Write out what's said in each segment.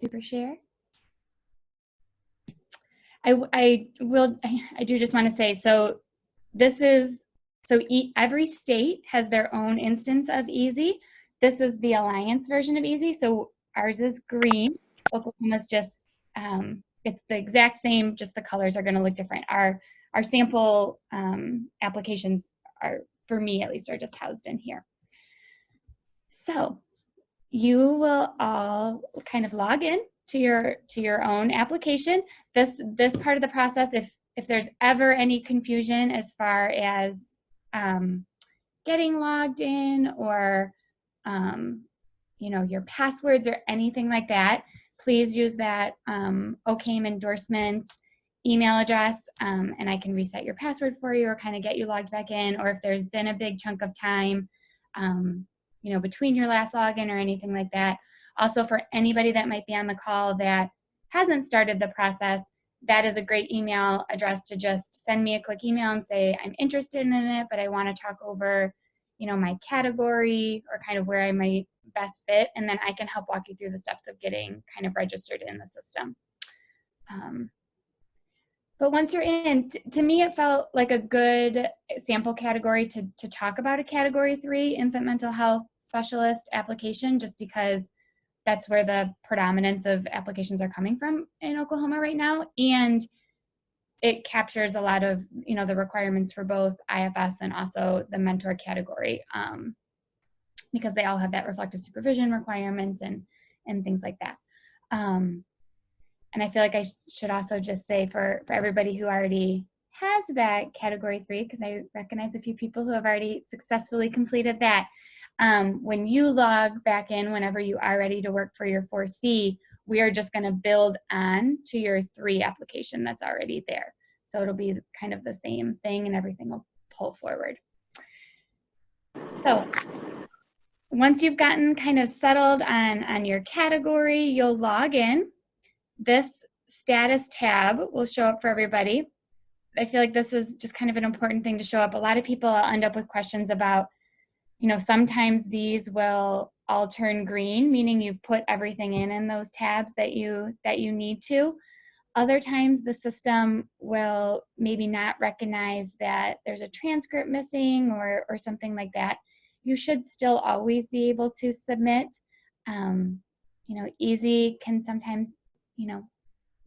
super share. I do just want to say, so this is, every state has their own instance of EASY. This is the Alliance version of EASY. So ours is green. Oklahoma's just, it's the exact same, just the colors are going to look different. Our sample applications are, for me at least, are just housed in here. So you will all kind of log in to your own application. This part of the process, if there's ever any confusion as far as getting logged in or your passwords or anything like that, please use that OCAIM endorsement email address, and I can reset your password for you or kind of get you logged back in. Or if there's been a big chunk of time between your last login or anything like that. Also, for anybody that might be on the call that hasn't started the process, that is a great email address to just send me a quick email and say, I'm interested in it, but I want to talk over, my category or kind of where I might best fit. And then I can help walk you through the steps of getting kind of registered in the system. But once you're in, to me, it felt like a good sample category to talk about a Category 3 infant mental health specialist application, just because that's where the predominance of applications are coming from in Oklahoma right now. And it captures a lot of, the requirements for both IFS and also the mentor category, because they all have that reflective supervision requirement and things like that. And I feel like I should also just say for everybody who already has that Category 3, because I recognize a few people who have already successfully completed that, when you log back in, whenever you are ready to work for your 4C, we are just going to build on to your 3 application that's already there. So it'll be kind of the same thing and everything will pull forward. So once you've gotten kind of settled on your category, you'll log in. This status tab will show up for everybody. I feel like this is just kind of an important thing to show up. A lot of people end up with questions about, sometimes these will all turn green, meaning you've put everything in those tabs that you need to. Other times the system will maybe not recognize that there's a transcript missing or something like that. You should still always be able to submit. EASY can sometimes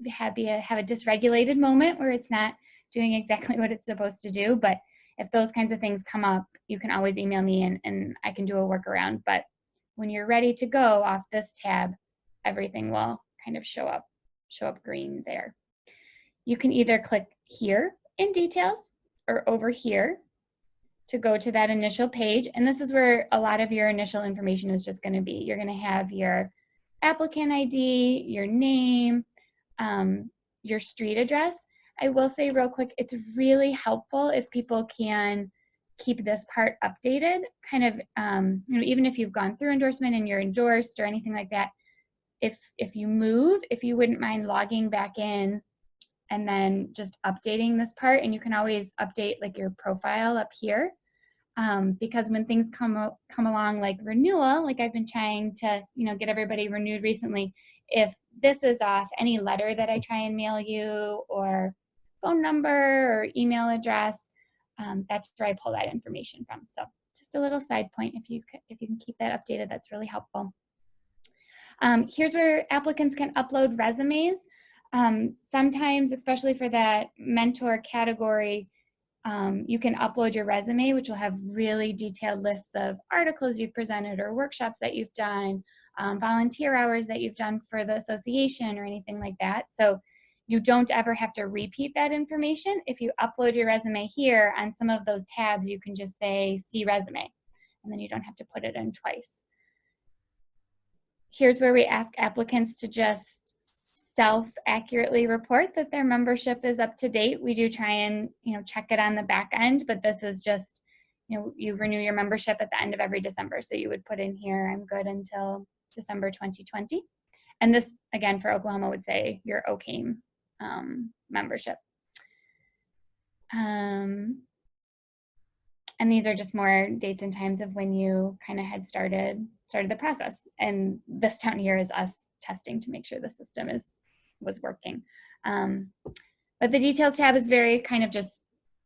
have a dysregulated moment where it's not doing exactly what it's supposed to do. But if those kinds of things come up, you can always email me and I can do a workaround. But when you're ready to go off this tab, everything will kind of show up green there. You can either click here in details or over here to go to that initial page. And this is where a lot of your initial information is just going to be. You're going to have your applicant ID, your name, your street address. I will say real quick, it's really helpful if people can keep this part updated, kind of, even if you've gone through endorsement and you're endorsed or anything like that, if you move, if you wouldn't mind logging back in and then just updating this part, and you can always update like your profile up here, because when things come along like renewal, like I've been trying to get everybody renewed recently, if this is off, any letter that I try and mail you or phone number or email address, that's where I pull that information from. So just a little side point, if you can keep that updated, that's really helpful. Here's where applicants can upload resumes. Sometimes, especially for that mentor category, you can upload your resume, which will have really detailed lists of articles you've presented or workshops that you've done, volunteer hours that you've done for the association or anything like that. So you don't ever have to repeat that information. If you upload your resume here on some of those tabs, you can just say see resume, and then you don't have to put it in twice. Here's where we ask applicants to just self-accurately report that their membership is up to date. We do try and check it on the back end, but this is just, you renew your membership at the end of every December. So you would put in here, I'm good until December 2020. And this, again, for Oklahoma would say your OCAIM membership. And these are just more dates and times of when you kind of had started the process. And this down here is us testing to make sure the system was working. But the details tab is very kind of just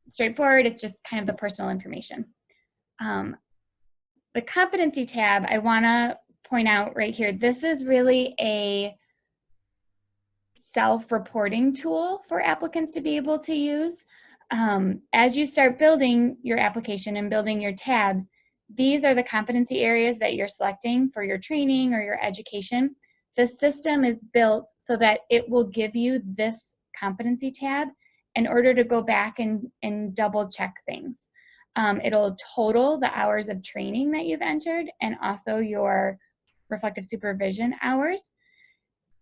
straightforward. It's just kind of the personal information. The competency tab, I want to point out right here, this is really a self-reporting tool for applicants to be able to use. As you start building your application and building your tabs, these are the competency areas that you're selecting for your training or your education. The system is built so that it will give you this competency tab in order to go back and double check things. It'll total the hours of training that you've entered and also your reflective supervision hours.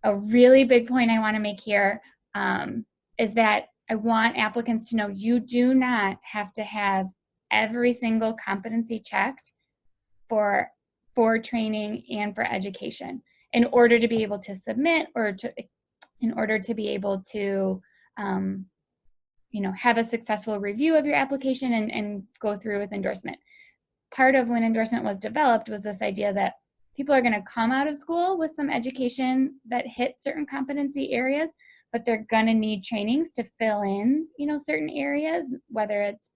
A really big point I want to make here is that I want applicants to know you do not have to have every single competency checked for training and for education in order to be able to submit or in order to be able to have a successful review of your application and go through with endorsement. Part of when endorsement was developed was this idea that people are going to come out of school with some education that hit certain competency areas, but they're going to need trainings to fill in, certain areas, whether it's,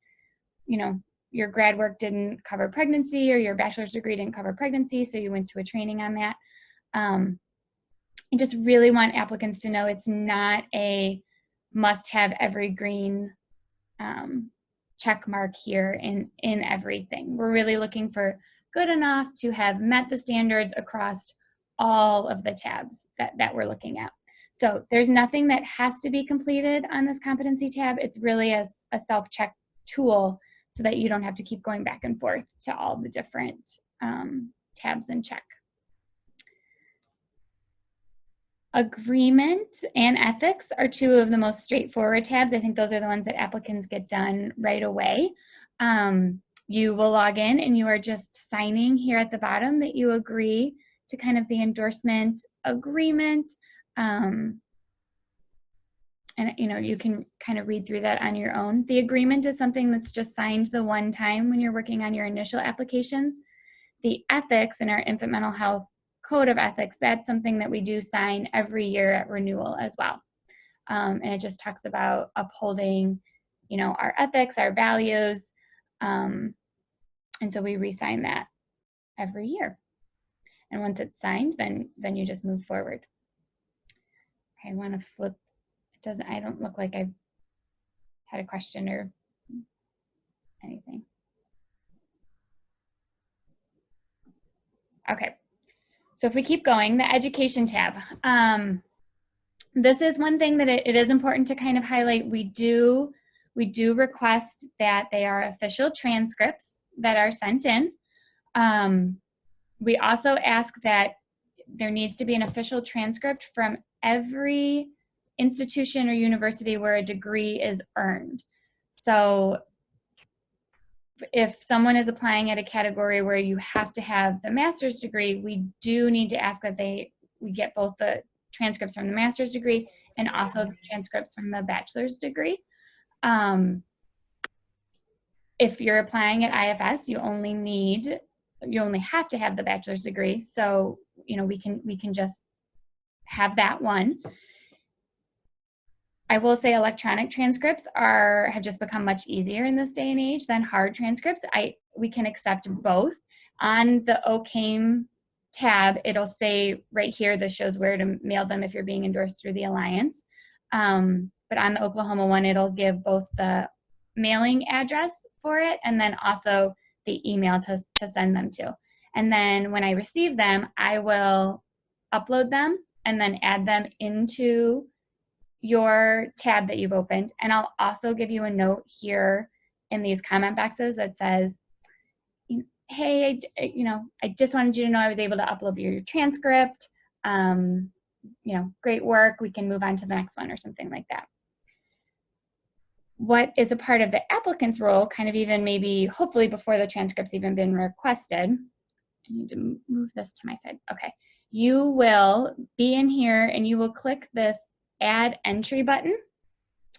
your grad work didn't cover pregnancy or your bachelor's degree didn't cover pregnancy, so you went to a training on that. I just really want applicants to know it's not a must-have every green check mark here in everything. We're really looking for good enough to have met the standards across all of the tabs that we're looking at. So there's nothing that has to be completed on this competency tab. It's really a self-check tool so that you don't have to keep going back and forth to all the different tabs and check. Agreement and ethics are two of the most straightforward tabs. I think those are the ones that applicants get done right away. You will log in and you are just signing here at the bottom that you agree to kind of the endorsement agreement. And you can kind of read through that on your own. The agreement is something that's just signed the one time when you're working on your initial applications. The ethics in our infant mental health code of ethics, that's something that we do sign every year at renewal as well. And it just talks about upholding, our ethics, our values. And so we re-sign that every year. And once it's signed, then you just move forward. Okay, I want to flip. I don't look like I've had a question or anything. Okay. So if we keep going, the education tab. This is one thing that it is important to kind of highlight. We do request that they are official transcripts that are sent in. We also ask that there needs to be an official transcript from every institution or university where a degree is earned. So if someone is applying at a category where you have to have the master's degree, we do need to ask that we get both the transcripts from the master's degree and also the transcripts from the bachelor's degree. If you're applying at IFS, you only have to have the bachelor's degree. So, we can just have that one. I will say electronic transcripts have just become much easier in this day and age than hard transcripts. We can accept both. On the OCAIM tab, it'll say right here, this shows where to mail them if you're being endorsed through the Alliance. But on the Oklahoma one, it'll give both the mailing address for it and then also the email to send them to. And then when I receive them, I will upload them and then add them into your tab that you've opened. And I'll also give you a note here in these comment boxes that says, hey, I just wanted you to know I was able to upload your transcript. Great work. We can move on to the next one or something like that. What is a part of the applicant's role, kind of even maybe hopefully before the transcript's even been requested. I need to move this to my side. Okay. You will be in here and you will click this add entry button.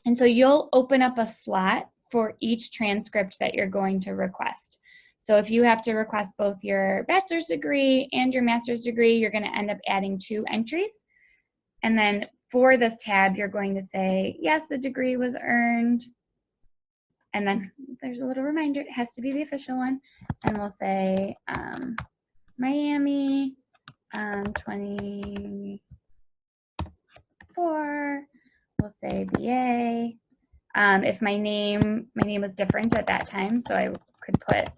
And so you'll open up a slot for each transcript that you're going to request. So if you have to request both your bachelor's degree and your master's degree, you're going to end up adding 2 entries. And then for this tab, you're going to say, yes, the degree was earned. And then there's a little reminder, it has to be the official one. And we'll say Miami 24. We'll say BA. If my name was different at that time, so I could put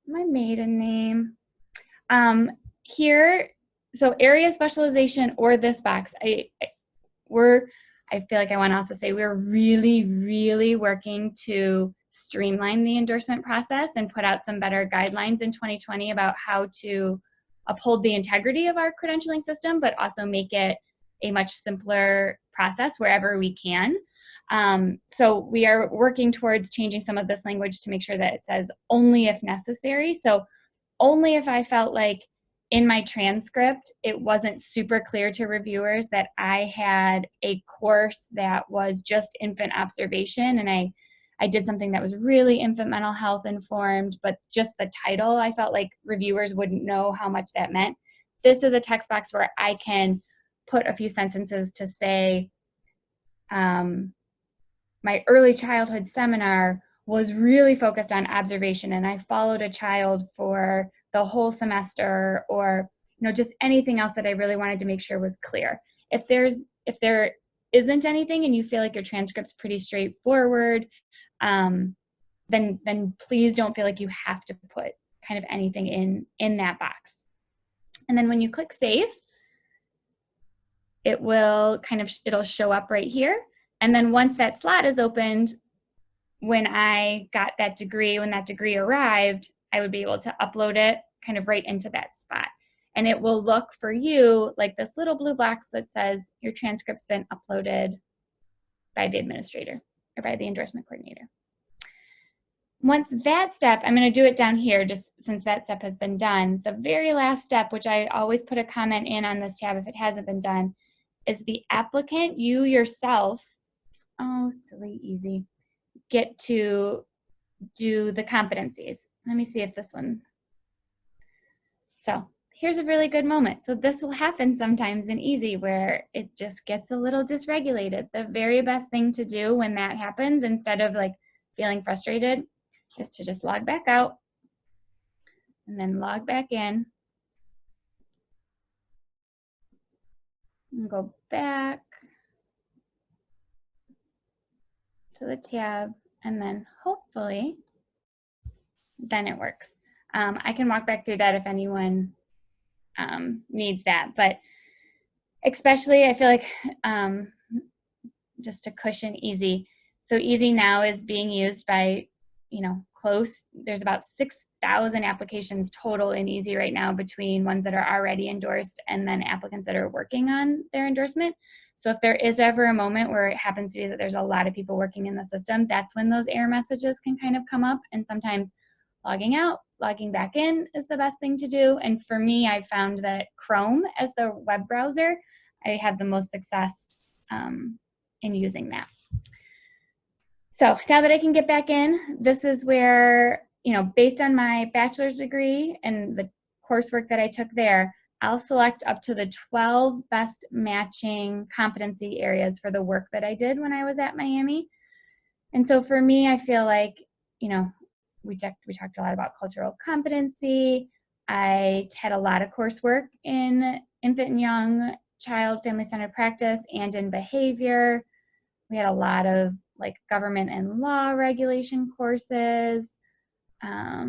my maiden name. Here, so area specialization or this box, I feel like I want to also say we're really, really working to streamline the endorsement process and put out some better guidelines in 2020 about how to uphold the integrity of our credentialing system, but also make it a much simpler process wherever we can. So we are working towards changing some of this language to make sure that it says only if necessary. So only if I felt like in my transcript, it wasn't super clear to reviewers that I had a course that was just infant observation and I did something that was really infant mental health informed, but just the title, I felt like reviewers wouldn't know how much that meant. This is a text box where I can put a few sentences to say, my early childhood seminar was really focused on observation and I followed a child for the whole semester, or just anything else that I really wanted to make sure was clear. If there isn't anything and you feel like your transcript's pretty straightforward, then please don't feel like you have to put kind of anything in that box. And then when you click save, it'll show up right here. And then once that slot is opened, when I got that degree, when that degree arrived, I would be able to upload it kind of right into that spot. And it will look for you like this little blue box that says your transcript's been uploaded by the administrator or by the endorsement coordinator. Once that step, I'm going to do it down here just since that step has been done. The very last step, which I always put a comment in on this tab if it hasn't been done, is the applicant, you yourself, oh, silly, easy, get to do the competencies. Let me see if this one. So here's a really good moment. So this will happen sometimes in easy where it just gets a little dysregulated. The very best thing to do when that happens, instead of like feeling frustrated, is to just log back out and then log back in and go back to the tab, and then hopefully then it works. I can walk back through that if anyone needs that, but especially I feel like just to cushion easy. So easy now is being used by, there's about 6,000 applications total in easy right now between ones that are already endorsed and then applicants that are working on their endorsement. So if there is ever a moment where it happens to be that there's a lot of people working in the system, that's when those error messages can kind of come up, and sometimes logging out, logging back in is the best thing to do. And for me, I found that Chrome as the web browser, I had the most success in using that. So now that I can get back in, this is where, based on my bachelor's degree and the coursework that I took there, I'll select up to the 12 best matching competency areas for the work that I did when I was at Miami. And so for me, I feel like, we talked a lot about cultural competency. I had a lot of coursework in infant and young child family-centered practice and in behavior. We had a lot of like government and law regulation courses. I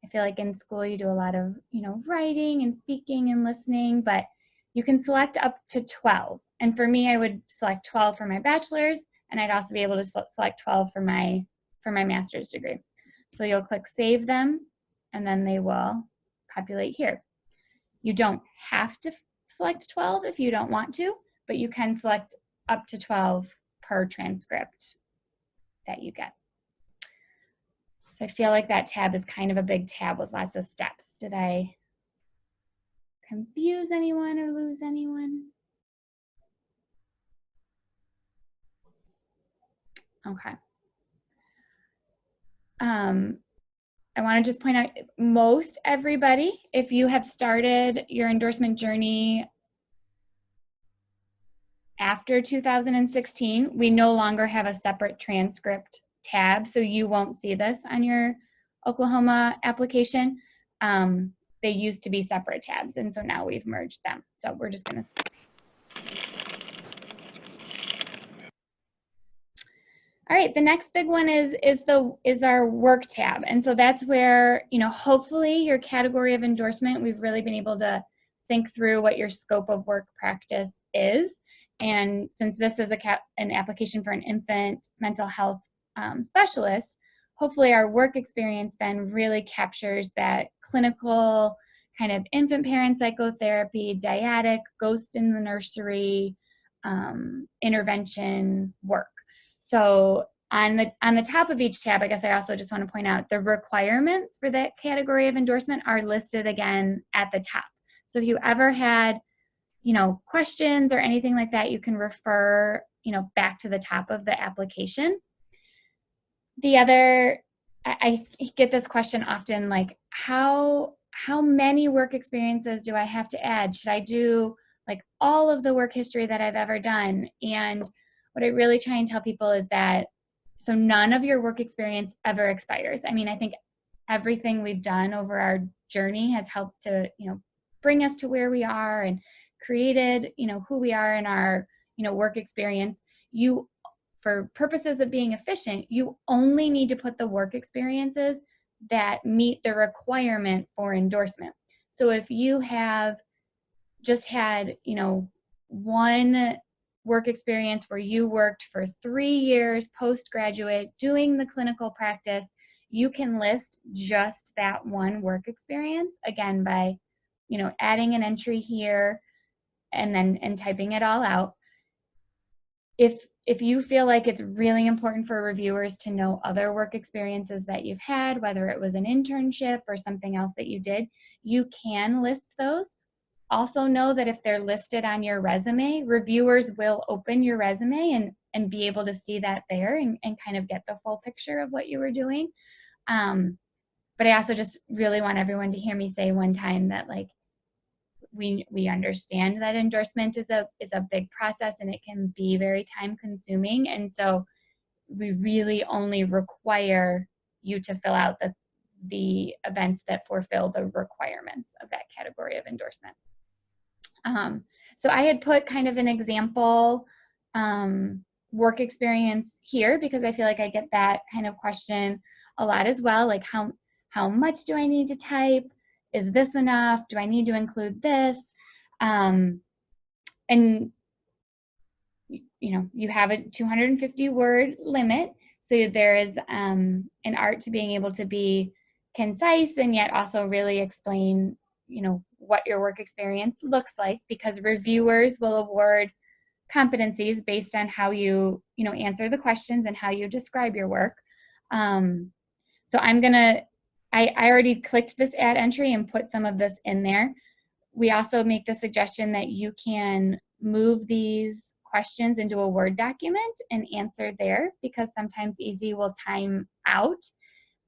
feel like in school you do a lot of, writing and speaking and listening, but you can select up to 12. And for me, I would select 12 for my bachelor's, and I'd also be able to select 12 for my master's degree. So you'll click save them, and then they will populate here. You don't have to select 12 if you don't want to, but you can select up to 12 per transcript that you get. So I feel like that tab is kind of a big tab with lots of steps. Did I confuse anyone or lose anyone? Okay. I want to just point out, most everybody, if you have started your endorsement journey after 2016, we no longer have a separate transcript tab, so you won't see this on your Oklahoma application. They used to be separate tabs, and so now we've merged them. So we're just going to. All right, the next big one is our work tab. And so that's where, hopefully your category of endorsement, we've really been able to think through what your scope of work practice is. And since this is an application for an infant mental health specialist, hopefully our work experience then really captures that clinical kind of infant parent psychotherapy, dyadic, ghost in the nursery, intervention work. So on the top of each tab, I guess I also just want to point out the requirements for that category of endorsement are listed again at the top. So if you ever had, questions or anything like that, you can refer, back to the top of the application. The other, I get this question often, like how many work experiences do I have to add? Should I do like all of the work history that I've ever done? And what I really try and tell people is that, so none of your work experience ever expires. I mean, I think everything we've done over our journey has helped to, bring us to where we are and created, who we are in our, work experience. For purposes of being efficient, you only need to put the work experiences that meet the requirement for endorsement. So if you have just had, one work experience where you worked for 3 years postgraduate doing the clinical practice, you can list just that one work experience, again, by, adding an entry here and typing it all out. If you feel like it's really important for reviewers to know other work experiences that you've had, whether it was an internship or something else that you did, you can list those. Also know that if they're listed on your resume, reviewers will open your resume and be able to see that there and kind of get the full picture of what you were doing. But I also just really want everyone to hear me say one time that, like, we understand that endorsement is a big process and it can be very time consuming. And so we really only require you to fill out the events that fulfill the requirements of that category of endorsement. So I had put kind of an example work experience here because I feel like I get that kind of question a lot as well. Like how much do I need to type? Is this enough? Do I need to include this? And you have a 250 word limit. So there is an art to being able to be concise and yet also really explain, what your work experience looks like, because reviewers will award competencies based on how you, answer the questions and how you describe your work. So I already clicked this add entry and put some of this in there. We also make the suggestion that you can move these questions into a Word document and answer there, because sometimes easy will time out.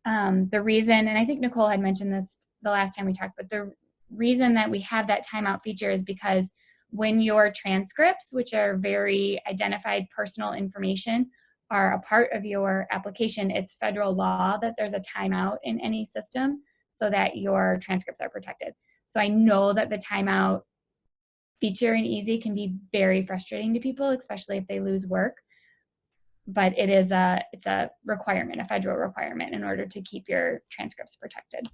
The reason, and I think Nicole had mentioned this the last time we talked, but the reason that we have that timeout feature is because when your transcripts, which are very identified personal information, are a part of your application, it's federal law that there's a timeout in any system so that your transcripts are protected. So I know that the timeout feature in Easy can be very frustrating to people, especially if they lose work. But it's a requirement, a federal requirement, in order to keep your transcripts protected.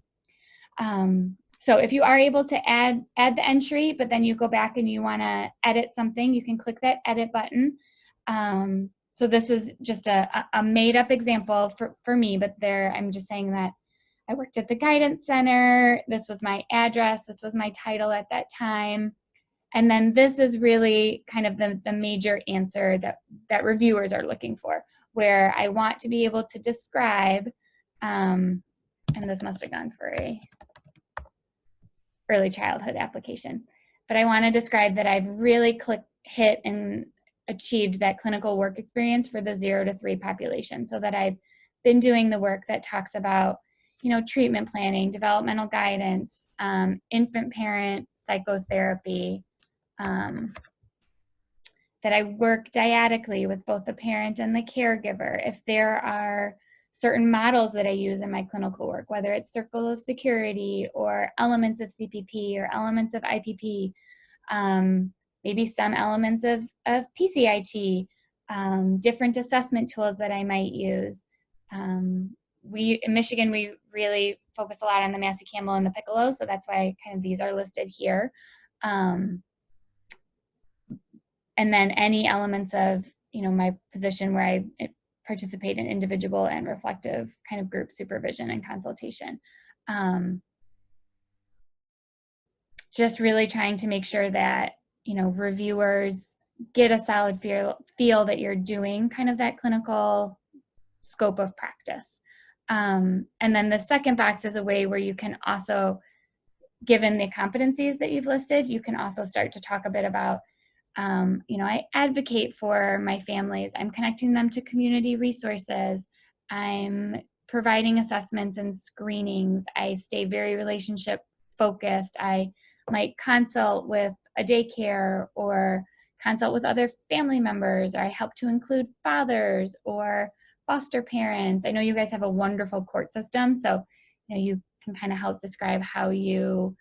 So if you are able to add the entry, but then you go back and you want to edit something, you can click that edit button. So this is just a made up example for me, but I'm just saying that I worked at the guidance center. This was my address. This was my title at that time. And then this is really kind of the major answer that reviewers are looking for, where I want to be able to describe, and this must have gone for a early childhood application, but I want to describe that I've really hit and achieved that clinical work experience for the 0 to 3 population, so that I've been doing the work that talks about, you know, treatment planning, developmental guidance, infant parent psychotherapy, that I work dyadically with both the parent and the caregiver. If there are certain models that I use in my clinical work, whether it's circle of security or elements of CPP or elements of IPP, maybe some elements of PCIT, different assessment tools that I might use. In Michigan, we really focus a lot on the Massey Campbell and the Piccolo, so that's why kind of these are listed here. And then any elements of, you know, my position where I participate in individual and reflective kind of group supervision and consultation. Just really trying to make sure that, you know, reviewers get a solid feel that you're doing kind of that clinical scope of practice. And then the second box is a way where you can also, given the competencies that you've listed, you can also start to talk a bit about, you know, I advocate for my families. I'm connecting them to community resources. I'm providing assessments and screenings. I stay very relationship focused. I might consult with a daycare or consult with other family members, or I help to include fathers or foster parents. I know you guys have a wonderful court system, so, you know, you can kind of help describe how you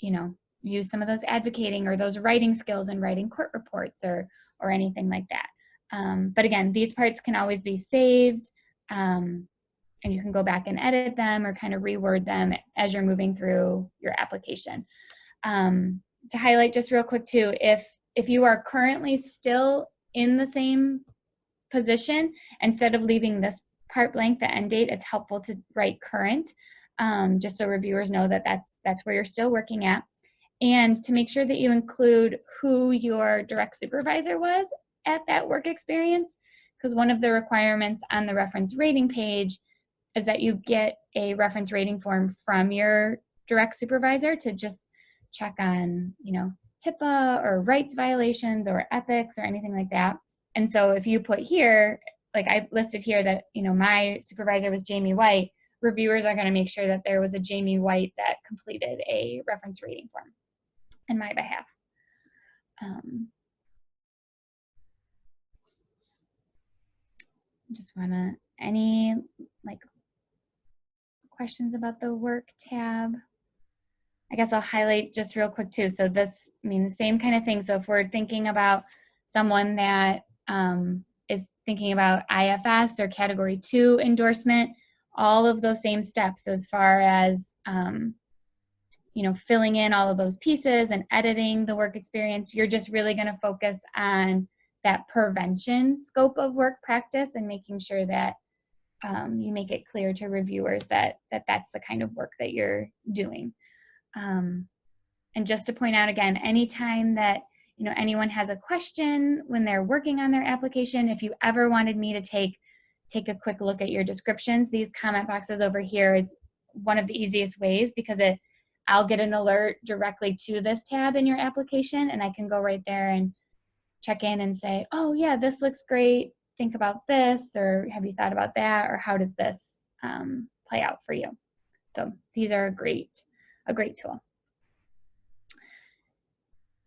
know, use some of those advocating or those writing skills in writing court reports or anything like that. But again, these parts can always be saved, and you can go back and edit them or kind of reword them as you're moving through your application. To highlight just real quick too, if you are currently still in the same position, instead of leaving this part blank, the end date, it's helpful to write current, just so reviewers know that that's where you're still working at. And to make sure that you include who your direct supervisor was at that work experience, because one of the requirements on the reference rating page is that you get a reference rating form from your direct supervisor to just check on, you know, HIPAA or rights violations or ethics or anything like that. And so if you put here, like I listed here that, you know, my supervisor was Jamie White, reviewers are going to make sure that there was a Jamie White that completed a reference rating form in my behalf. Just want to, any like questions about the work tab? I guess I'll highlight just real quick too. So this, I mean, the same kind of thing. So if we're thinking about someone that is thinking about IFS or Category 2 endorsement, all of those same steps as far as, you know, filling in all of those pieces and editing the work experience, you're just really going to focus on that prevention scope of work practice and making sure that you make it clear to reviewers that that's the kind of work that you're doing. And just to point out again, anytime that, you know, anyone has a question when they're working on their application, if you ever wanted me to take a quick look at your descriptions, these comment boxes over here is one of the easiest ways, because I'll get an alert directly to this tab in your application, and I can go right there and check in and say, oh yeah, this looks great, think about this, or have you thought about that, or how does this play out for you? So these are a great tool.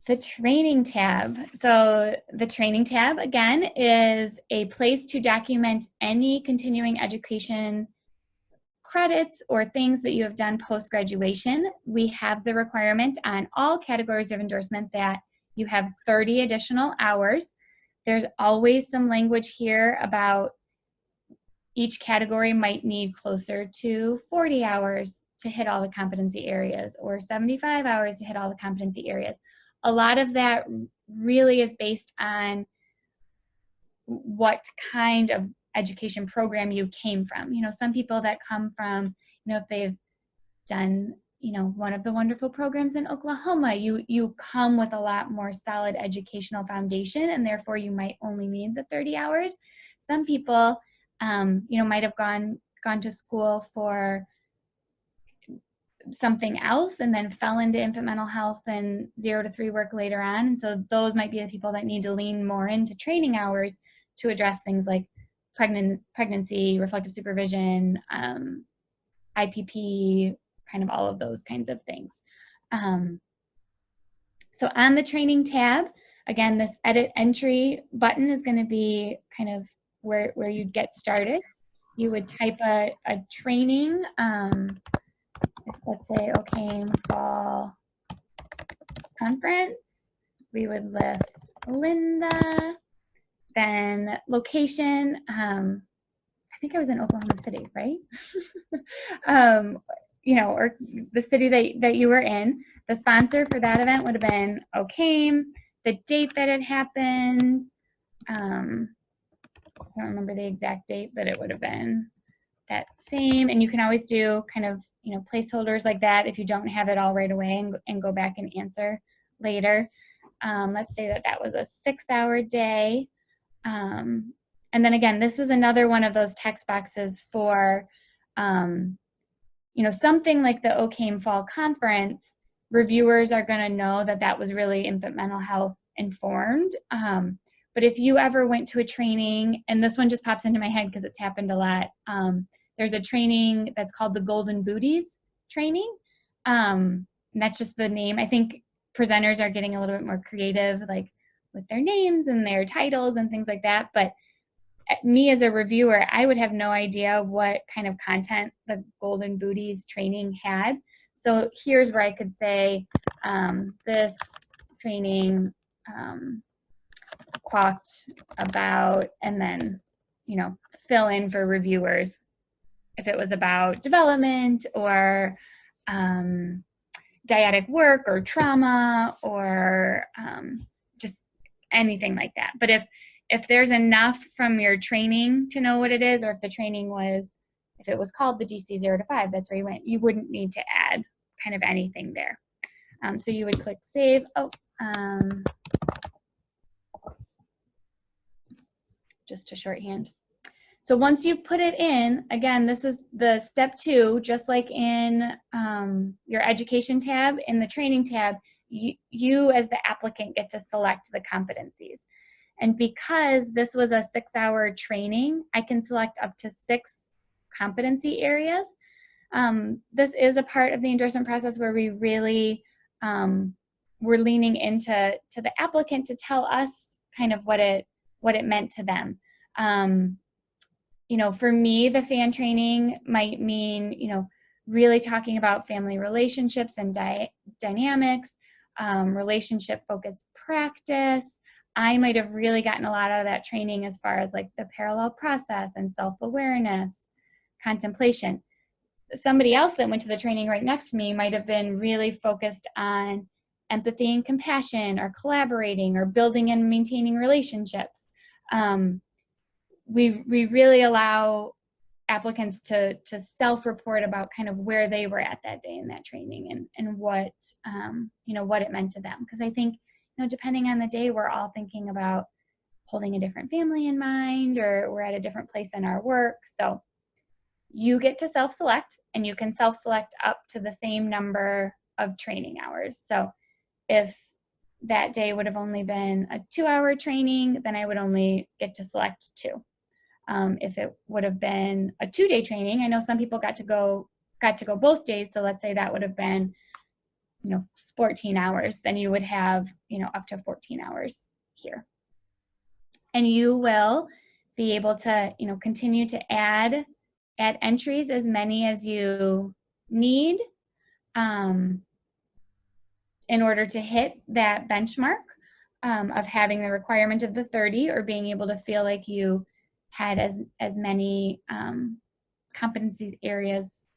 The training tab. So the training tab, again, is a place to document any continuing education credits or things that you have done post-graduation. We have the requirement on all categories of endorsement that you have 30 additional hours. There's always some language here about each category might need closer to 40 hours to hit all the competency areas, or 75 hours to hit all the competency areas. A lot of that really is based on what kind of education program you came from. You know, some people that come from, you know, if they've done, you know, one of the wonderful programs in Oklahoma, you come with a lot more solid educational foundation, and therefore you might only need the 30 hours. Some people, you know, might have gone to school for something else and then fell into infant mental health and 0 to 3 work later on. And so those might be the people that need to lean more into training hours to address things like pregnancy, reflective supervision, IPP, kind of all of those kinds of things. So on the training tab, again, this edit entry button is going to be kind of where you'd get started. You would type a training, let's say OCAME Fall Conference. We would list Linda, then location. I think I was in Oklahoma City, right? You know, or the city that you were in. The sponsor for that event would have been OCAME, the date that it happened. I don't remember the exact date, but it would have been that same. And you can always do kind of, you know, placeholders like that if you don't have it all right away and go back and answer later. Let's say that that was a 6-hour day. And then again, this is another one of those text boxes for, you know, something like the OCAME Fall Conference. Reviewers are going to know that that was really infant mental health informed. But if you ever went to a training, and this one just pops into my head because it's happened a lot, there's a training that's called the Golden Booties training. And that's just the name. I think presenters are getting a little bit more creative, like with their names and their titles and things like that. But me as a reviewer, I would have no idea what kind of content the Golden Booties training had. So here's where I could say this training talked about, and then, you know, fill in for reviewers if it was about development or dyadic work or trauma or just anything like that. But if there's enough from your training to know what it is, or if the training was, if it was called the DC 0 to 5, that's where you went, you wouldn't need to add kind of anything there. So you would click save. Just to shorthand. So once you've put it in, again, this is the step 2, just like in your education tab, in the training tab, you as the applicant get to select the competencies. And because this was a 6-hour training, I can select up to 6 competency areas. This is a part of the endorsement process where we really, we're leaning into the applicant to tell us kind of what it meant to them. You know, for me, the FAN training might mean, you know, really talking about family relationships and dynamics, relationship-focused practice. I might have really gotten a lot out of that training as far as like the parallel process and self-awareness, contemplation. Somebody else that went to the training right next to me might have been really focused on empathy and compassion, or collaborating, or building and maintaining relationships. We really allow applicants to self-report about kind of where they were at that day in that training, and what, you know, what it meant to them. Because I think, you know, depending on the day, we're all thinking about holding a different family in mind, or we're at a different place in our work. So you get to self-select, and you can self-select up to the same number of training hours. So if that day would have only been a 2-hour training, then I would only get to select 2. If it would have been a 2-day training, I know some people got to go both days. So let's say that would have been, you know, 14 hours, then you would have, you know, up to 14 hours here. And you will be able to, you know, continue to add entries, as many as you need, in order to hit that benchmark of having the requirement of the 30, or being able to feel like you had as many competencies areas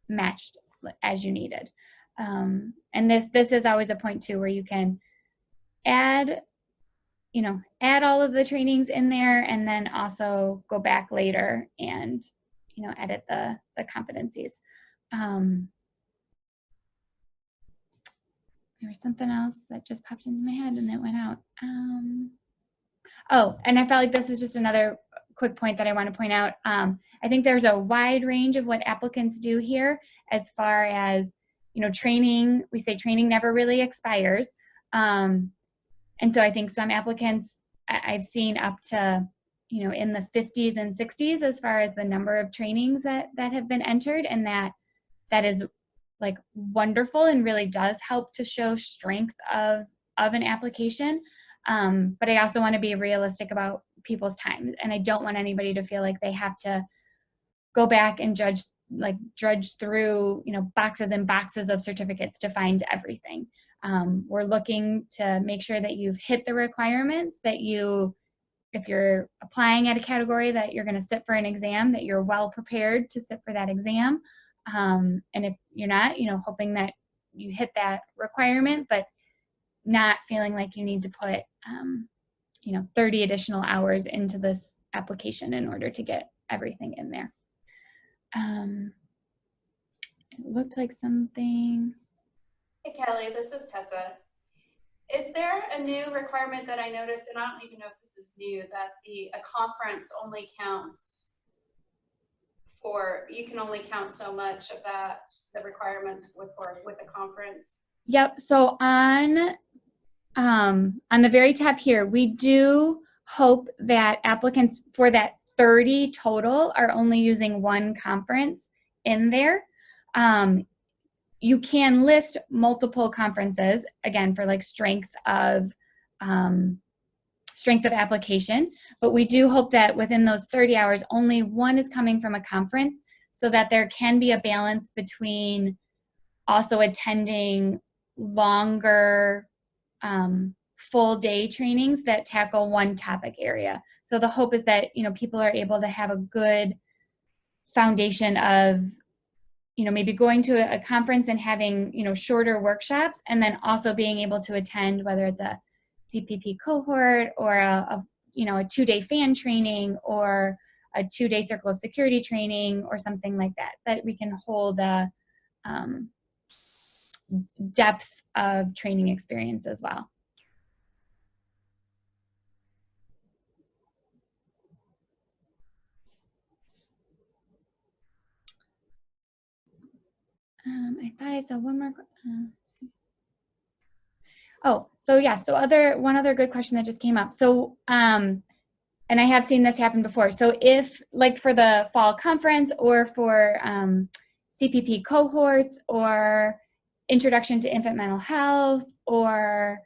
matched as you needed. And this is always a point too, where you can add all of the trainings in there, and then also go back later and, you know, edit the competencies. There was something else that just popped into my head and it went out. Oh, and I felt like this is just another quick point that I want to point out. I think there's a wide range of what applicants do here, as far as, you know, training. We say training never really expires. And so I think some applicants I've seen up to, in the 50s and 60s as far as the number of trainings that have been entered, and that is like wonderful and really does help to show strength of an application. But I also want to be realistic about people's time, and I don't want anybody to feel like they have to go back and drudge through boxes and boxes of certificates to find everything. We're looking to make sure that you've hit the requirements, that if you're applying at a category, that you're going to sit for an exam, that you're well prepared to sit for that exam. And if you're not, hoping that you hit that requirement, but not feeling like you need to put 30 additional hours into this application in order to get everything in there. It looked like something. Hey Kelly, this is Tessa. Is there a new requirement that I noticed, and I don't even know if this is new, that a conference only counts you can only count so much of that, the requirements with the conference? Yep. So on the very top here, we do hope that applicants for that 30 total are only using one conference in there. You can list multiple conferences, again, for like strength of application, but we do hope that within those 30 hours, only one is coming from a conference, so that there can be a balance between also attending longer full day trainings that tackle one topic area. So the hope is that people are able to have a good foundation of maybe going to a conference and having shorter workshops, and then also being able to attend, whether it's a CPP cohort or a 2-day fan training or a 2-day circle of security training or something like that we can hold a depth of training experience as well. I thought I saw one more. One other good question that just came up. So, and I have seen this happen before. So if, like for the fall conference or for CPP cohorts or Introduction to Infant Mental Health or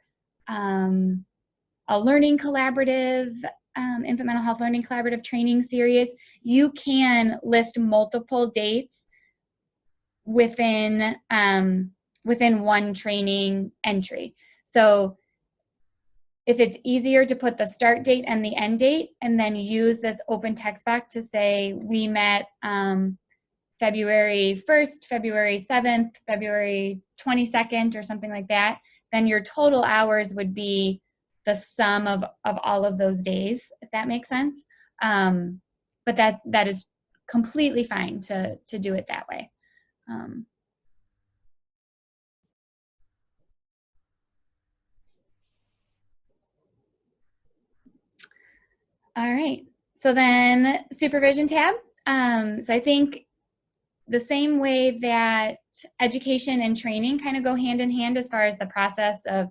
a learning collaborative, Infant Mental Health Learning Collaborative training series, you can list multiple dates within one training entry. So if it's easier to put the start date and the end date, and then use this open text box to say we met February 1st, February 7th, February 22nd, or something like that, then your total hours would be the sum of all of those days, if that makes sense. But that is completely fine to do it that way. All right, so then supervision tab. So I think the same way that education and training kind of go hand in hand as far as the process of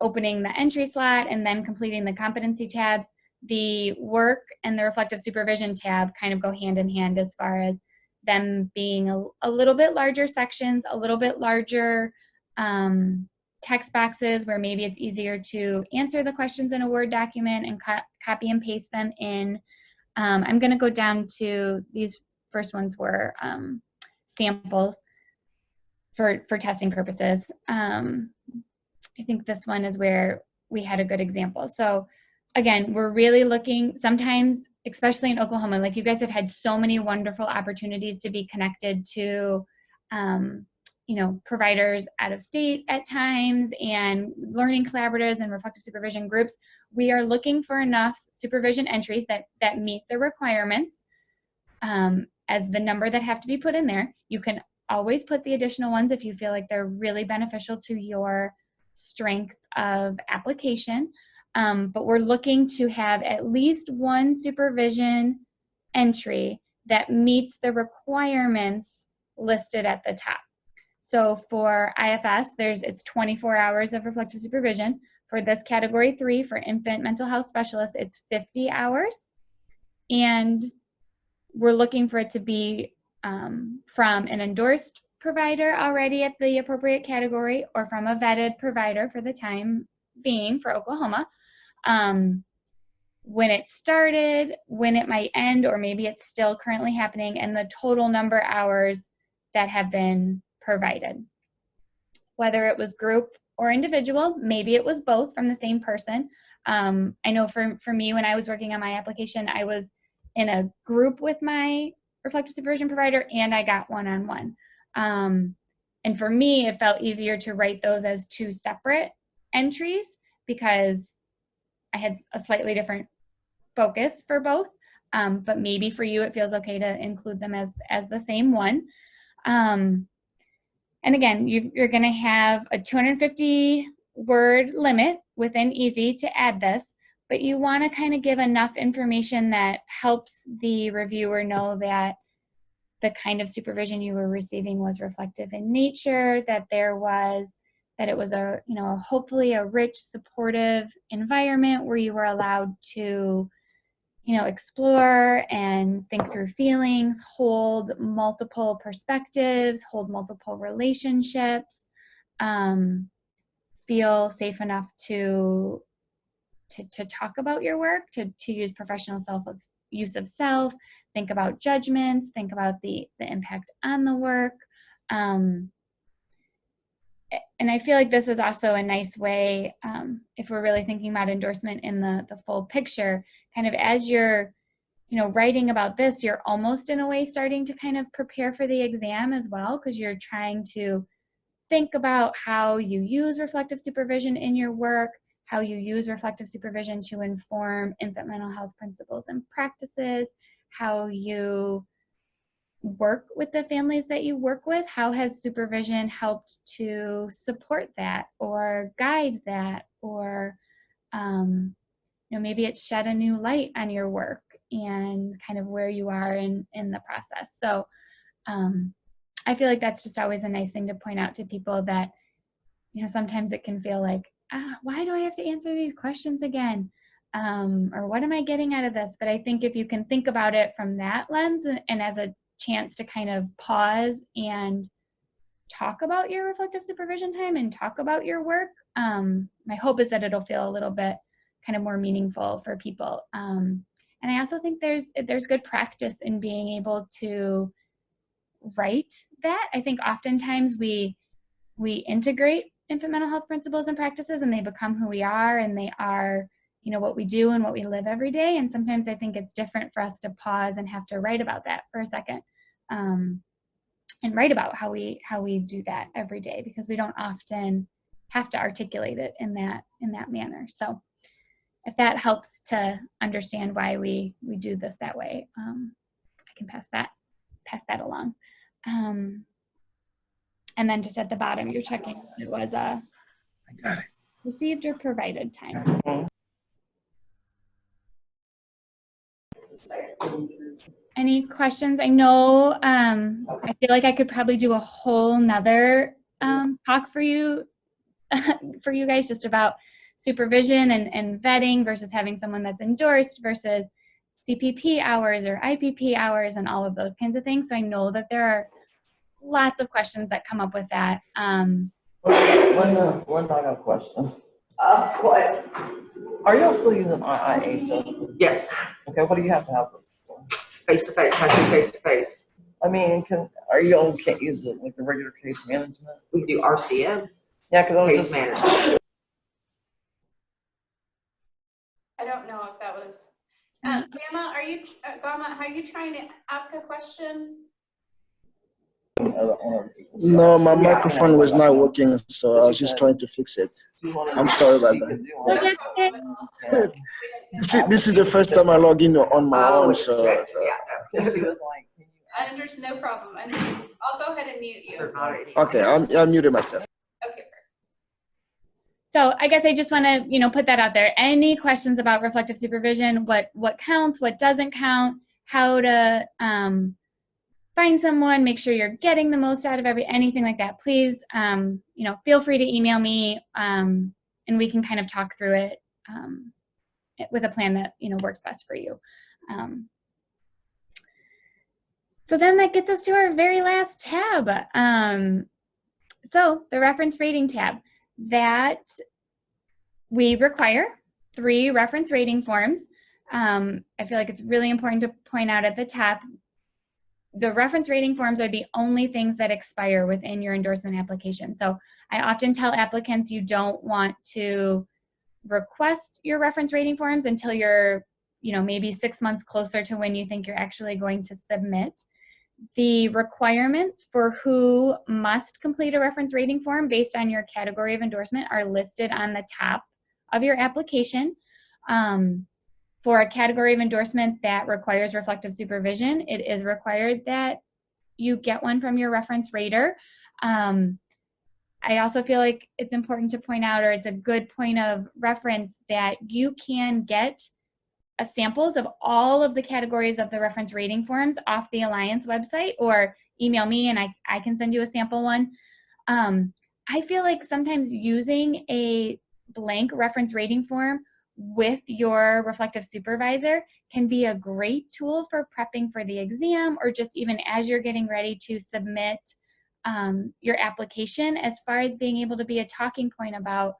opening the entry slot and then completing the competency tabs, the work and the reflective supervision tab kind of go hand in hand as far as them being a little bit larger sections, a little bit larger text boxes where maybe it's easier to answer the questions in a Word document and copy and paste them in. I'm going to go down to these first ones were samples for testing purposes. I think this one is where we had a good example. So again, we're really looking sometimes, especially in Oklahoma, like you guys have had so many wonderful opportunities to be connected to providers out of state at times and learning collaboratives and reflective supervision groups. We are looking for enough supervision entries that meet the requirements as the number that have to be put in there. You can always put the additional ones if you feel like they're really beneficial to your strength of application. But we're looking to have at least one supervision entry that meets the requirements listed at the top. So for IFS, it's 24 hours of reflective supervision. For this category 3, for infant mental health specialists, it's 50 hours. and we're looking for it to be from an endorsed provider already at the appropriate category or from a vetted provider for the time being for Oklahoma. When it started, when it might end, or maybe it's still currently happening, and the total number of hours that have been provided. Whether it was group or individual, maybe it was both from the same person. I know for me, when I was working on my application, I was in a group with my reflective supervision provider, and I got one-on-one. And for me, it felt easier to write those as two separate entries because I had a slightly different focus for both. But maybe for you, it feels okay to include them as the same one. And again, you're going to have a 250 word limit within Easy to add this, but you want to kind of give enough information that helps the reviewer know that the kind of supervision you were receiving was reflective in nature, that it was a, hopefully a rich, supportive environment where you were allowed to, explore and think through feelings, hold multiple perspectives, hold multiple relationships, feel safe enough to talk about your work, to use professional use of self, think about judgments, think about the impact on the work. And I feel like this is also a nice way, if we're really thinking about endorsement in the full picture, kind of as you're, writing about this, you're almost in a way starting to kind of prepare for the exam as well, because you're trying to think about how you use reflective supervision in your work, how you use reflective supervision to inform infant mental health principles and practices, how you work with the families that you work with. How has supervision helped to support that or guide that, or maybe it's shed a new light on your work and kind of where you are in the process. So I feel like that's just always a nice thing to point out to people, that sometimes it can feel like, why do I have to answer these questions again? Or what am I getting out of this? But I think if you can think about it from that lens and as a chance to kind of pause and talk about your reflective supervision time and talk about your work, my hope is that it'll feel a little bit kind of more meaningful for people. And I also think there's good practice in being able to write that. I think oftentimes we integrate infant mental health principles and practices, and they become who we are, and they are what we do and what we live every day. And sometimes I think it's different for us to pause and have to write about that for a second, and write about how we do that every day, because we don't often have to articulate it in that manner. So if that helps to understand why we do this that way, I can pass that along. And then just at the bottom, you're checking if it was a received or provided time. Any questions? I know I feel like I could probably do a whole nother talk for you guys just about supervision and vetting versus having someone that's endorsed versus CPP hours or IPP hours and all of those kinds of things. So I know that there are lots of questions that come up with that. One final question. What? Are y'all still using IMH? Yes. Okay, what do you have to have? Face to face, have to be face to face. I mean, you can't use it like the regular case management? We do RCM. Yeah, because I was Case just management. I don't know if that was. Gamma, are you trying to ask a question? No, my microphone was not working, so I was just trying to fix it. I'm sorry about that. This is the first time I log in on my own, so. There's no problem. I'll go ahead and mute you. Okay, I muted myself. Okay. So I guess I just want to, put that out there. Any questions about reflective supervision, what counts, what doesn't count, how to find someone, make sure you're getting the most out of anything like that, please, feel free to email me, and we can kind of talk through it with a plan that, works best for you. So then that gets us to our very last tab. So the reference rating tab, that we require 3 reference rating forms. I feel like it's really important to point out at the top, the reference rating forms are the only things that expire within your endorsement application. So I often tell applicants you don't want to request your reference rating forms until you're, maybe 6 months closer to when you think you're actually going to submit. The requirements for who must complete a reference rating form based on your category of endorsement are listed on the top of your application. For a category of endorsement that requires reflective supervision, it is required that you get one from your reference rater. I also feel like it's important to point out, or it's a good point of reference, that you can get samples of all of the categories of the reference rating forms off the Alliance website, or email me and I can send you a sample one. I feel like sometimes using a blank reference rating form with your reflective supervisor can be a great tool for prepping for the exam, or just even as you're getting ready to submit your application, as far as being able to be a talking point about,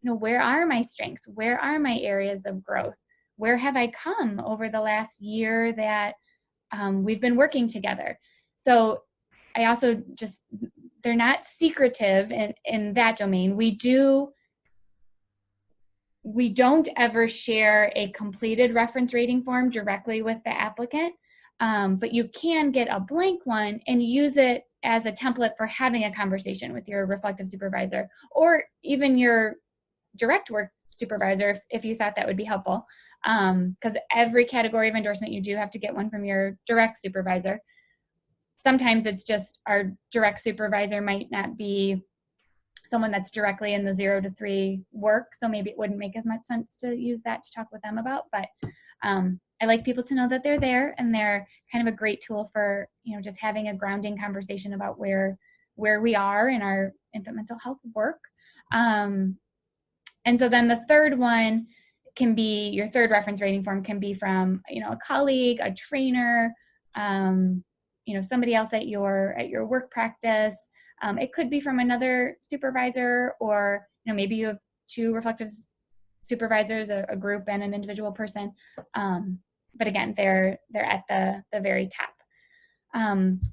where are my strengths? Where are my areas of growth? Where have I come over the last year that we've been working together? So I also they're not secretive in that domain. We don't ever share a completed reference rating form directly with the applicant, but you can get a blank one and use it as a template for having a conversation with your reflective supervisor, or even your direct work supervisor if you thought that would be helpful, because every category of endorsement you do have to get one from your direct supervisor. Sometimes it's just our direct supervisor might not be someone that's directly in the 0 to 3 work, so maybe it wouldn't make as much sense to use that to talk with them about. But I like people to know that they're there, and they're kind of a great tool for just having a grounding conversation about where we are in our infant mental health work. And so then the third one can be, your third reference rating form can be from a colleague, a trainer, somebody else at your work practice. It could be from another supervisor, or maybe you have 2 reflective supervisors, a group and an individual person. But again, they're at the very top.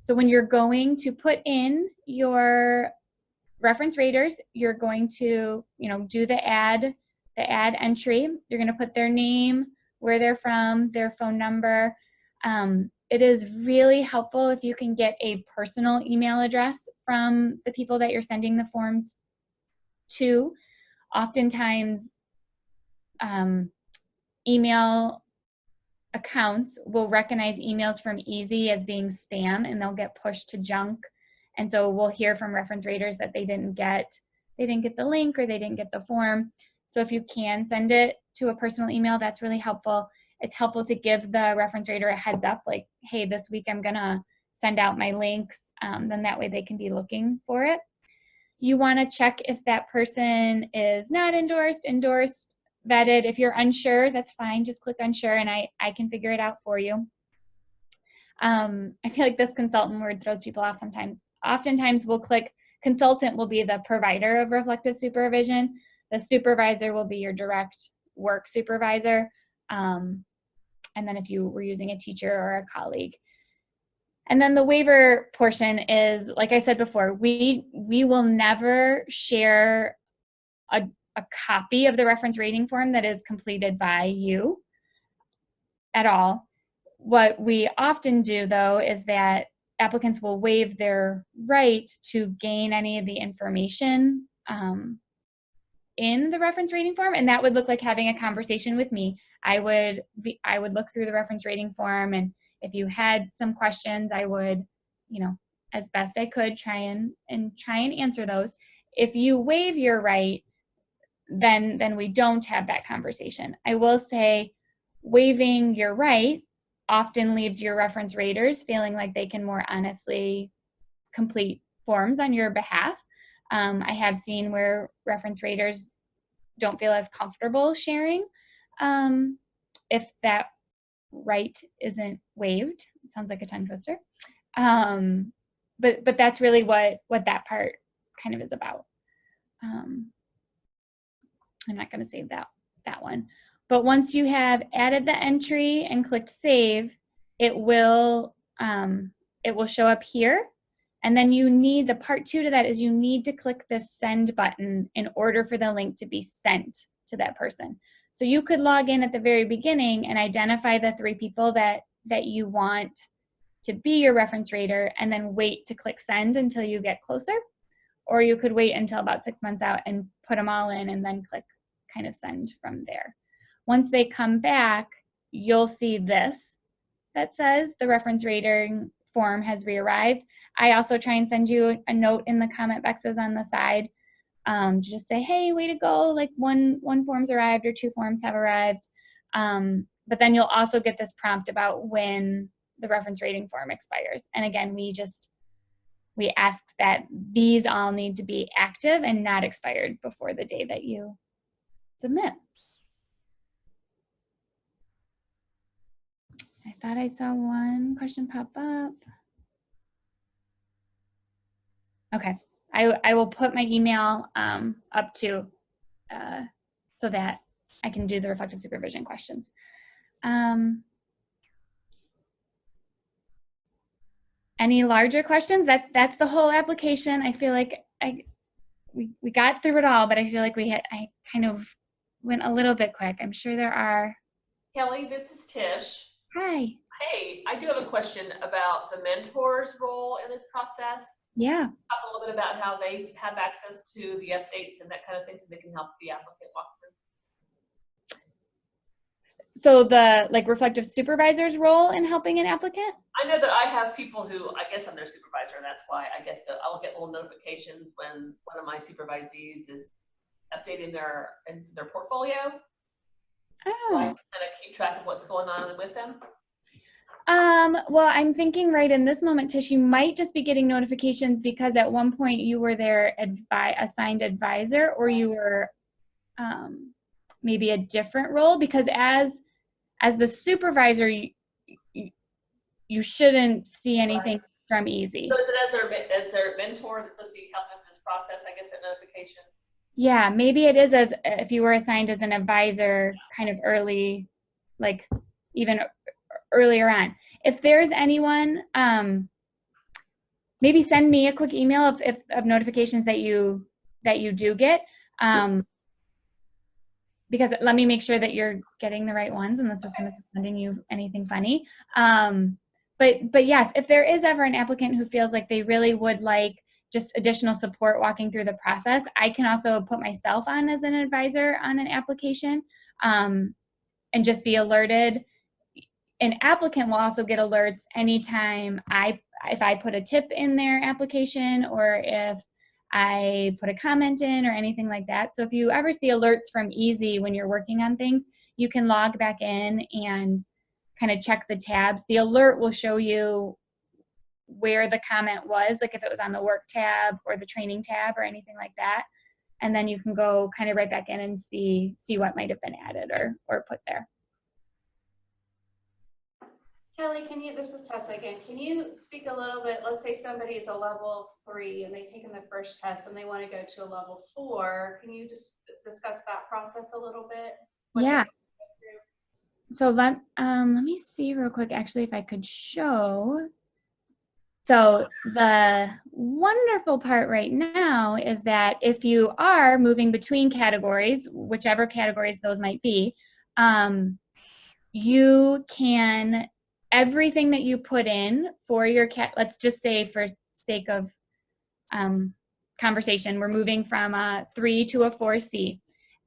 So when you're going to put in your reference raters, you're going to do the ad entry. You're going to put their name, where they're from, their phone number. It is really helpful if you can get a personal email address from the people that you're sending the forms to. Oftentimes, email accounts will recognize emails from Easy as being spam, and they'll get pushed to junk. And so we'll hear from reference raters that they didn't get the link, or they didn't get the form. So if you can send it to a personal email, that's really helpful. It's helpful to give the reference rater a heads up, like, hey, this week I'm gonna send out my links, then that way they can be looking for it. You wanna check if that person is not endorsed, vetted. If you're unsure, that's fine, just click unsure and I can figure it out for you. I feel like this consultant word throws people off sometimes. Oftentimes we'll click consultant will be the provider of reflective supervision. The supervisor will be your direct work supervisor. And then if you were using a teacher or a colleague. And then the waiver portion is, like I said before, we will never share a copy of the reference rating form that is completed by you at all. What we often do, though, is that applicants will waive their right to gain any of the information in the reference rating form, and that would look like having a conversation with me. I would look through the reference rating form, and if you had some questions, I would, as best I could, try and answer those. If you waive your right, then we don't have that conversation. I will say, waiving your right often leaves your reference raters feeling like they can more honestly complete forms on your behalf. I have seen where reference raters don't feel as comfortable sharing if that right isn't waived. It sounds like a tongue twister. But that's really what that part kind of is about. I'm not going to save that one. But once you have added the entry and clicked save, it will show up here. And then you need, the part 2 to that is you need to click this send button in order for the link to be sent to that person. So you could log in at the very beginning and identify the 3 people that you want to be your reference rater and then wait to click send until you get closer. Or you could wait until about 6 months out and put them all in and then click kind of send from there. Once they come back, you'll see this that says the reference rating form has re-arrived. I also try and send you a note in the comment boxes on the side to just say, hey, way to go, like one form's arrived or 2 forms have arrived. But then you'll also get this prompt about when the reference rating form expires. And again, we ask that these all need to be active and not expired before the day that you submit. I thought I saw one question pop up. Okay, I will put my email up too so that I can do the reflective supervision questions. Any larger questions? That's the whole application. I feel like we got through it all, but I feel like I kind of went a little bit quick. I'm sure there are. Kelly, this is Tish. Hi. Hey, I do have a question about the mentor's role in this process. Yeah. Talk a little bit about how they have access to the updates and that kind of thing so they can help the applicant walk through. So the reflective supervisor's role in helping an applicant? I know that I have people who, I guess I'm their supervisor, and that's why I'll get little notifications when one of my supervisees is updating their portfolio. Oh. So I kind of keep track of what's going on with them. Well, I'm thinking right in this moment, Tish, you might just be getting notifications because at one point you were their assigned advisor, or you were maybe a different role, because as the supervisor, you shouldn't see anything from Easy. So is it as their mentor that's supposed to be helping with this process? I get that notification. Yeah, maybe it is as if you were assigned as an advisor kind of early, like even earlier on. If there's anyone, maybe send me a quick email of notifications that you do get, because let me make sure that you're getting the right ones and the system isn't sending you anything funny. But yes, if there is ever an applicant who feels like they really would like just additional support walking through the process, I can also put myself on as an advisor on an application and just be alerted. An applicant will also get alerts anytime if I put a tip in their application or if I put a comment in or anything like that. So if you ever see alerts from Easy when you're working on things, you can log back in and kind of check the tabs. The alert will show you where the comment was, like if it was on the work tab or the training tab or anything like that. And then you can go kind of right back in and see what might have been added or put there. Kelly, this is Tessa again. Can you speak a little bit, let's say somebody is a level 3 and they've taken the first test and they want to go to a level 4. Can you just discuss that process a little bit? Yeah. So let me see real quick, actually, if I could show. So the wonderful part right now is that if you are moving between categories, whichever categories those might be, you can, everything that you put in for your let's just say for sake of conversation, we're moving from a 3 to a 4C.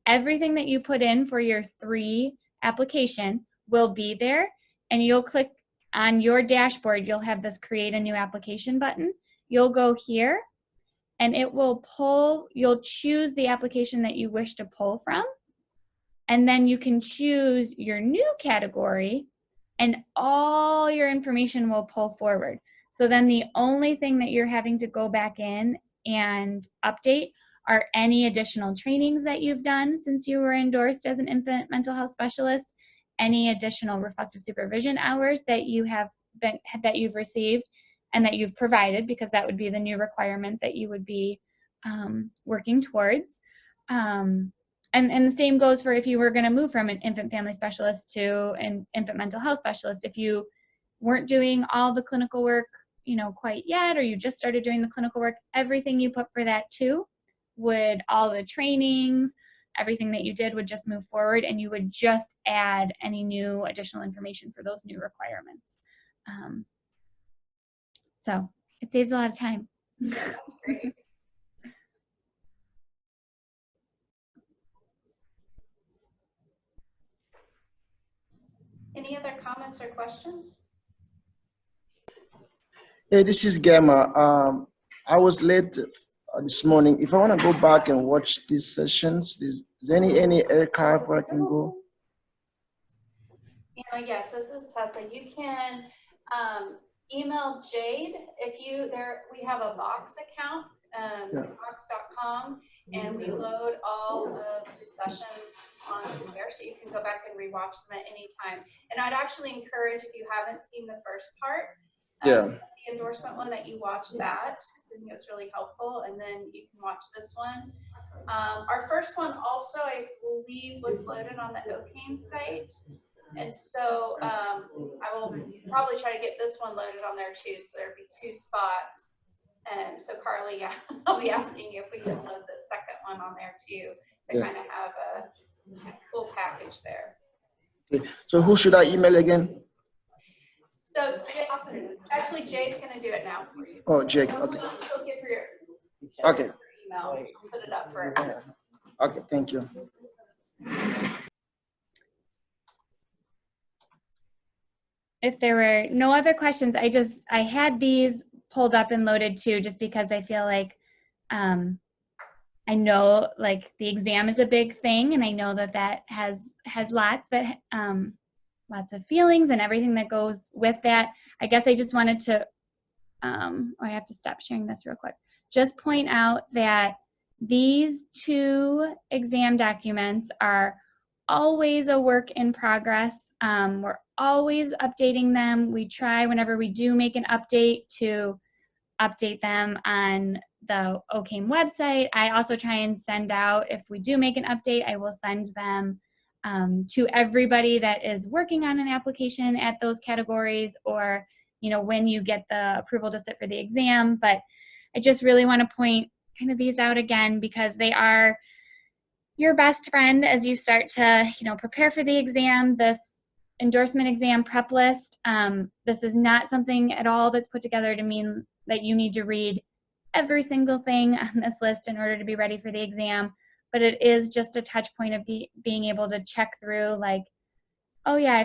Everything that you put in for your 3 application will be there, and you'll click on your dashboard, you'll have this create a new application button. You'll go here and it will pull, you'll choose the application that you wish to pull from, and then you can choose your new category and all your information will pull forward. So then the only thing that you're having to go back in and update are any additional trainings that you've done since you were endorsed as an infant mental health specialist, any additional reflective supervision hours that you've received, and that you've provided, because that would be the new requirement that you would be working towards. And the same goes for if you were going to move from an infant family specialist to an infant mental health specialist. If you weren't doing all the clinical work, quite yet, or you just started doing the clinical work, everything you put for that too would, all the trainings, everything that you did would just move forward, and you would just add any new additional information for those new requirements. So it saves a lot of time. That's great. Any other comments or questions? Hey, this is Gamma. I was late this morning. If I want to go back and watch these sessions, is any archive where I can go? Yes, this is Tessa. You can email Jade if we have a Box account, box.com, and we load all of the sessions onto there, so you can go back and rewatch them at any time. And I'd actually encourage, if you haven't seen the first part, the endorsement one, that you watch that, because I think it's really helpful, and then you can watch this one. Our first one also, I believe, was loaded on the OCAIM site. And so I will probably try to get this one loaded on there too, so there'll be 2 spots. So Carly, yeah, I'll be asking you if we can load the second one on there too, to kind of have a full package there. Okay. So who should I email again? So actually, Jade's going to do it now for you. Oh, Jake. Okay. She'll give her Okay. your email. She'll put it up for everyone. Okay. Thank you. If there were no other questions, I had these pulled up and loaded too, just because I feel like I know like the exam is a big thing, and I know that has lots of feelings and everything that goes with that. I guess I just wanted to, I have to stop sharing this real quick. Just point out that these 2 exam documents are always a work in progress. We're always updating them. We try, whenever we do make an update, to update them on the OCAIM website. I also try and send out, if we do make an update, I will send them to everybody that is working on an application at those categories, or when you get the approval to sit for the exam. But I just really want to point kind of these out again, because they are your best friend as you start to prepare for the exam. This endorsement exam prep list, this is not something at all that's put together to mean that you need to read every single thing on this list in order to be ready for the exam, but it is just a touch point of being able to check through, like, oh yeah,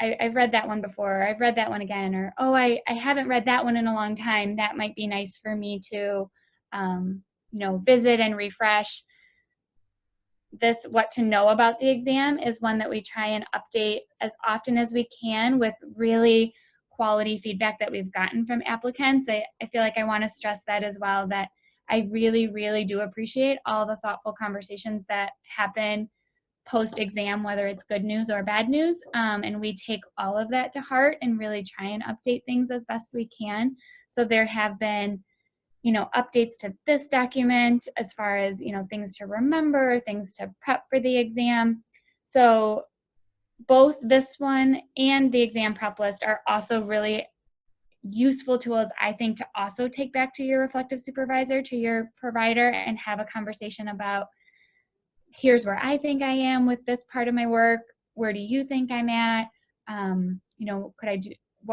I've read that one before, or I've read that one again, or oh, I haven't read that one in a long time. That might be nice for me to visit and refresh. This what to know about the exam is one that we try and update as often as we can, with really quality feedback that we've gotten from applicants. I feel like I want to stress that as well, that I really, really do appreciate all the thoughtful conversations that happen post-exam, whether it's good news or bad news. And we take all of that to heart and really try and update things as best we can. So there have been updates to this document as far as, things to remember, things to prep for the exam. So both this one and the exam prep list are also really useful tools, I think, to also take back to your reflective supervisor, to your provider, and have a conversation about, here's where I think I am with this part of my work. Where do you think I'm at? What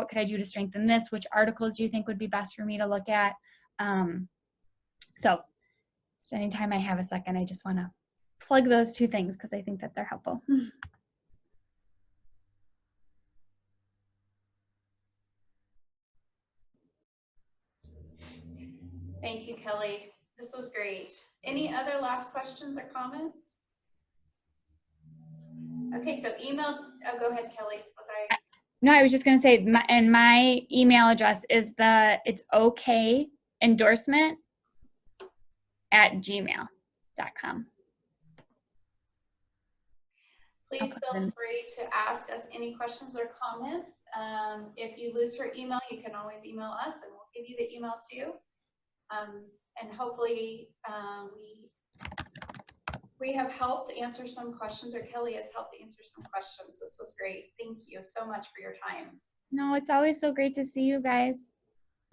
could I do to strengthen this? Which articles do you think would be best for me to look at? So anytime I have a second, I just want to plug those 2 things, because I think that they're helpful. Thank you, Kelly. This was great. Any other last questions or comments? Okay, so email, oh, go ahead, Kelly. No, I was just going to say, my email address is it's okendorsement@gmail.com. Please feel free to ask us any questions or comments. If you lose your email, you can always email us, and we'll give you the email too. And hopefully we have helped answer some questions, or Kelly has helped answer some questions. This was great. Thank you so much for your time. No, it's always so great to see you guys.